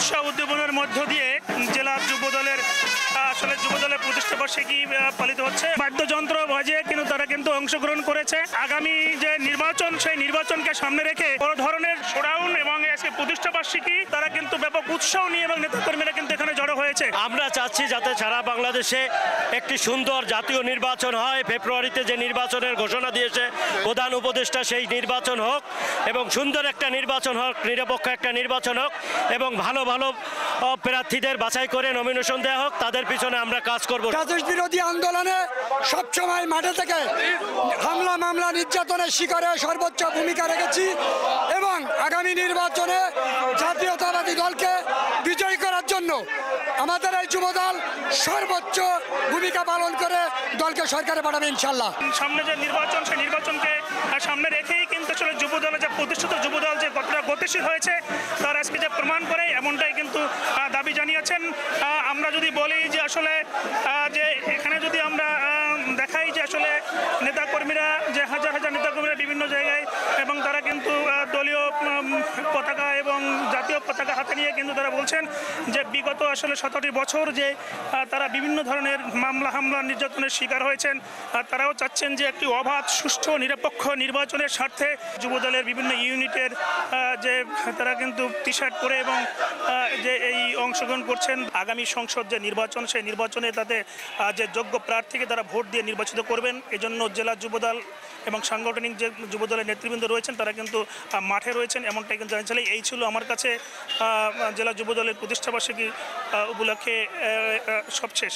উৎসাহ উদ্দীপনার মধ্য দিয়ে জেলা যুবদলের আসলে যুবদলের প্রতিষ্ঠাবার্ষিকী পালিত হচ্ছে। বাদ্যযন্ত্র বাজিয়ে কিন্তু তারা কিন্তু অংশগ্রহণ করেছে। আগামী যে নির্বাচন সেই নির্বাচনকে সামনে রেখে বড় ধরনের শোডাউন এবং আজকে প্রতিষ্ঠাবার্ষিকী তারা কিন্তু ব্যাপক উৎসাহ নিয়ে এবং নেতাকর্মীরা কিন্তু এখানে জড়ো হয়েছে। আমরা চাচ্ছি যাতে সারা বাংলাদেশে একটি সুন্দর জাতীয় নির্বাচন হয়। ফেব্রুয়ারিতে যে নির্বাচনের ঘোষণা দিয়েছে প্রধান উপদেষ্টা, সেই নির্বাচন হোক এবং সুন্দর একটা নির্বাচন হোক, নিরপেক্ষ একটা নির্বাচন হোক এবং ভালো ভালো প্রার্থীদের বাছাই করে নমিনেশন দেওয়া হোক। তাদের পিছনে আমরা কাজ করব। রাজেশ বিরোধী আন্দোলনে সবসময় মাঠে থেকে হামলা মামলা নির্যাতনের শিকারে সর্বোচ্চ ভূমিকা রেখেছি এবং আগামী নির্বাচনে জাতীয়তাবাদী দলকে বিজয়ী করার জন্য আমাদের এই যুবদল সর্বোচ্চ ভূমিকা পালন করে দলকে সরকারে পাঠাবে ইনশাল্লাহ। সামনে যে নির্বাচন সেই নির্বাচনকে সামনে রেখেই কিন্তু আসলে যুবদলের যে প্রতিষ্ঠিত যুবদল যে কতটা গতিশীল হয়েছে তার আজকে যে প্রমাণ করে এমনটাই কিন্তু দাবি জানিয়েছেন। আমরা যদি বলি যে আসলে যে এখানে যদি আমরা দেখাই যে আসলে নেতাকর্মীরা যে হাজার হাজার নেতাকর্মীরা বিভিন্ন জায়গায় এবং তারা কিন্তু দলীয় পতাকা এবং জাতীয় পতাকা হাতে নিয়ে কিন্তু তারা বলছেন যে বিগত আসলে 17টি বছর যে তারা বিভিন্ন ধরনের মামলা হামলা নির্যাতনের শিকার হয়েছেন। তারাও চাচ্ছেন যে একটি অবাধ সুষ্ঠু নিরপেক্ষ নির্বাচনের স্বার্থে যুবদলের বিভিন্ন ইউনিটের যে তারা কিন্তু টি শার্ট পরে এবং যে এই অংশগ্রহণ করছেন। আগামী সংসদ যে নির্বাচন সেই নির্বাচনে তাদের যে যোগ্য প্রার্থীকে তারা ভোট দিয়ে নির্বাচিত করবেন। এজন্য জেলা যুবদল এবং সাংগঠনিক যে যুবদলের নেতৃবৃন্দ রয়েছেন তারা কিন্তু মাঠে রয়েছেন এমনটাই কিন্তু জানিয়েছিলেন। এই ছিল আমার কাছে জেলা যুবদলের প্রতিষ্ঠাবার্ষিকী উপলক্ষে সবশেষ।